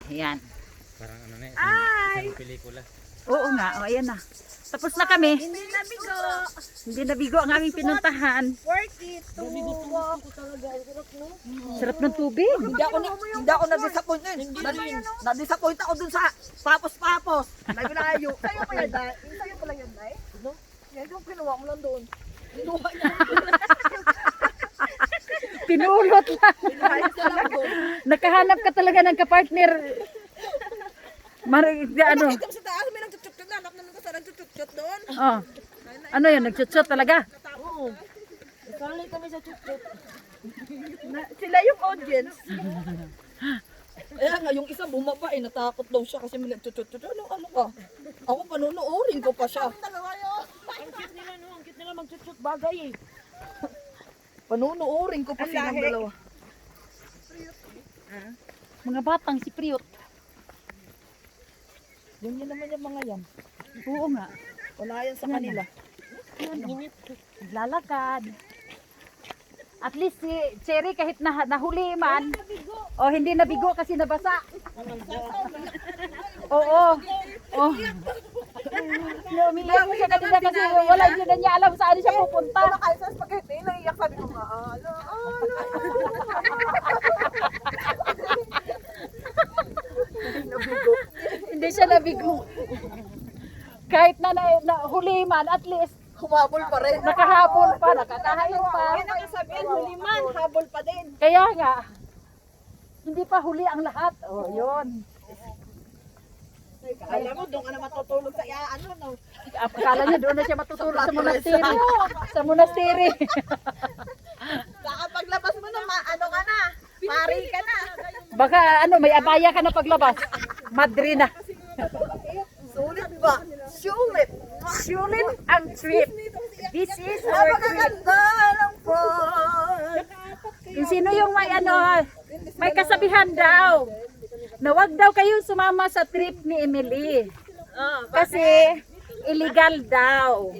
Ayan. Parang ano na, Ay! isang pelikula. Oo nga, o ayan na. Tapos na kami. Hindi na bigo. Hindi nabigo ang aming pinuntahan. Worth it to walk. Sarap ng tubig. Hindi ako na-disappoint nun. Na-disappoint ako dun sa papos-papos. Naglayo. Sa'yo pa yan, Day? Sa'yo pa lang yan, Day? No? Yan yung kinuha mo lang doon. Kinuha niya. Pinulot lang. Ayos na lang doon. Nakahanap ka talaga ng kapartner. Ano? Ito sa taas, may nagchuchut na. Anak naman ko sa nagchuchut doon. Oh. Ano yun? Nagchuchut talaga? Oo. Sanay kami sa chuchut. Sila yung audience. Kaya nga, yung isa bumaba eh, natakot daw siya kasi may nagchuchut. Ano ka? Ako panunuorin ko pa siya. Dalawa yun. Ang cute nila, no? Ang cute nila magchuchut bagay eh. Panunuorin ko pa Ang silang lahi. dalawa. Mga batang si Priot. Yun naman yung mga yan. Oo nga. Wala yan sa kanila. Naglalakad. At least si Cherry kahit nahuli man. O hindi nabigo kasi nabasa. Oo. Oh. Umiiyak siya kanina kasi wala din niya alam saan siya pupunta. Ay, sa spaghetti, naiyak sabi ko nga, Hindi siya nabigo. Kahit na huli man, at least Humabol pa rin. nakahabol pa, nakakahayo pa. Yan ang sabihin, huli man, habol pa din. Kaya nga, hindi pa huli ang lahat. O, yun. Alam mo, doon ka na matutulog sa no? Akala niya doon na siya matutulog sa monastery. Sa monastery. Paglabas mo na, ano ka na, pari ka na. Baka may abaya ka na paglabas. Madre na. Sulit ba? Sulit. Sulit ang trip. This is our trip. Napakaganda ng fun. Kung sino yung may kasabihan daw. Na wag daw kayong sumama sa trip ni Emily. Kasi illegal daw.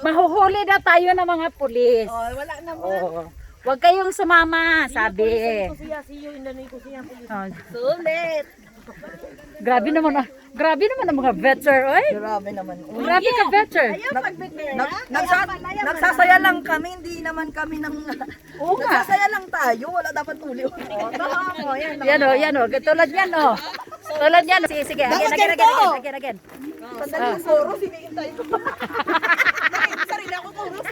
Mahuhuli na tayo ng mga pulis. Oh, wala naman. Oh. Wag kayong sumama, sabi. Oh. Sulit. Grabe naman ang mga veter, oy. Grabe naman. Grabe ka veter. Nagsasaya lang kami, hindi naman kami Oo nga. nagsasaya lang tayo, wala dapat uli. Yan o. Tulad yan o. Tulad yan. Sige. Again. Sandali yung chorus, hinihintay ko. Sarili ako chorus.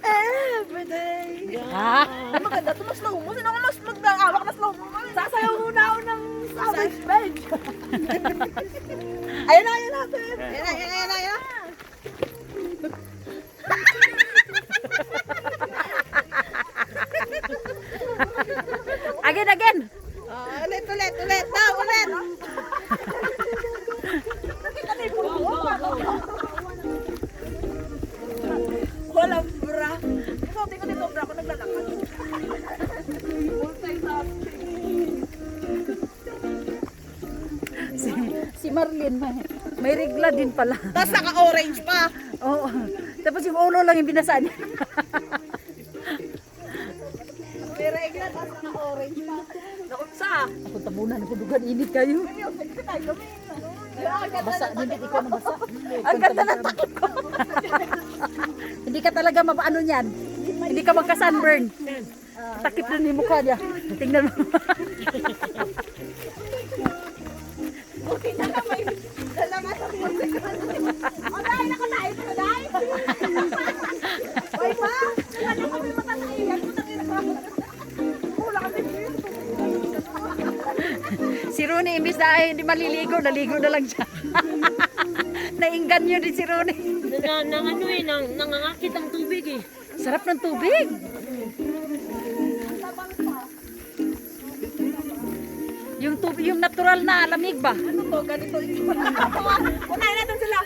Everyday. Ah. Ay, maganda ito, mas slow mo. Sino ako mas mag-awak na slow mo? Sasayaw muna ako ng savage bed. Ayan na. Ayan na. Again. Ulit. Daw, ulit. Walang bra. Ikaw, tingnan dito, bra ko naglalakad. Si Marlene, may regla din pala. Tapos naka-orange pa. Oo. Tapos yung ulo lang yung binasa niya. May regla, tapos naka-orange pa. Naunsa. Ako tabunan, ako dugan, init kayo. Basa, hindi ikaw na basa. Ang ganda ng takot ko. Hindi ka talaga mapaano niyan. Hindi ka magka-sunburn. Takip na yung mukha niya. Tingnan mo. Okay na may dalaman sa music. O, dahil nakatayo ka, dahil. Oy, ma. Ano kami matatayan? Wala kami dito. Si Rooney, imbis na ay hindi maliligo, naligo na lang siya. Nainggan nyo din si Rooney. Nangangakit ang tubig eh. Sarap ng tubig. Yung tubig, yung natural na lamig ba? Ano to? Ganito yung unahin natin sila.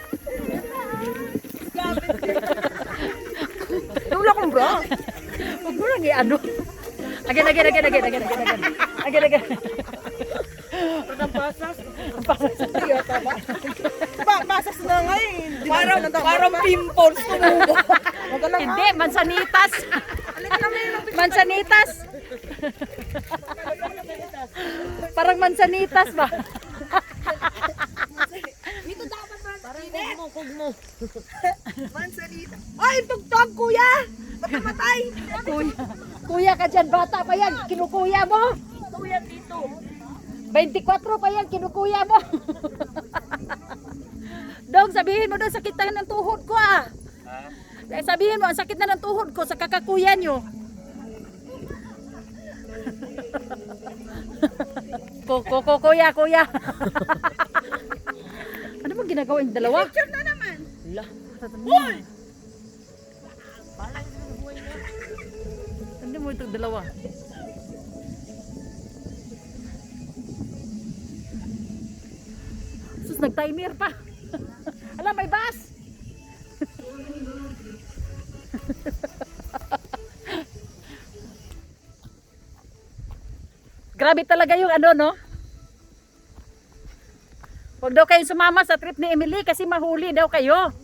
Wala kong bra. Huwag mo lang i-ano. Again. Ang pasas. Basas na ngayon. Parang pimples tumubo. Hindi, mansanitas. Mansanitas. Parang mansanitas. butas ba? Dito dapat Parang mansalit. kugmo. Mansalit. Ay, tugtog, kuya! Baka matay! Kuya ka dyan, bata pa yan, kinukuya mo. Kuya dito. 24 pa yan, kinukuya mo. Dong, sabihin mo doon, sakit na ng tuhod ko ah. Sabihin mo, ang sakit na ng tuhod ko sa kakakuya nyo. Kuya. Ano bang ginagawa yung dalawa? Picture na naman. Hoy! Ano mo itong dalawa? Sus, nag-timer pa. Alam, may bus. Grabe talaga yung ano, no? Huwag daw kayong sumama sa trip ni Emily kasi mahuli daw kayo.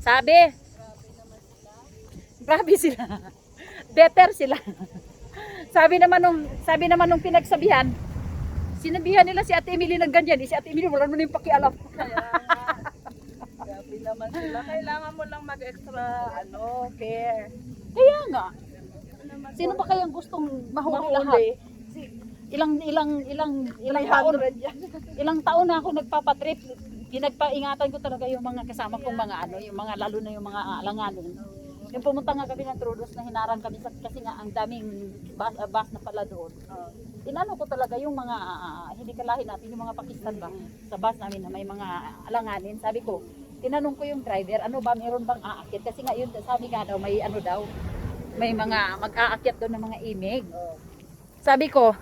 Sabi. Grabe sila. Better sila. sabi naman nung pinagsabihan, sinabihan nila si Ate Emily ng ganyan. Si Ate Emily wala naman yung pakialam. Grabe naman sila. Kailangan mo lang mag-extra, care. Kaya nga. Sino ba kayang gustong mahuli lahat? Ilang taon, 300 yan. ilang taon na ako nagpapatrip. Pinagpaingatan ko talaga yung mga kasama kong mga yung mga lalo na yung mga alanganin. Yung pumunta nga kami ng Trudos na hinarang kami kasi nga ang daming bus na pala doon. Inano ko talaga yung mga hindi kalahin natin yung mga Pakistan ba sa bus namin na may mga alanganin. Sabi ko, tinanong ko yung driver, ano ba meron bang aakit? Kasi nga yun sabi nga daw may ano daw, may mga mag-aakyat doon ng mga imig. Sabi ko,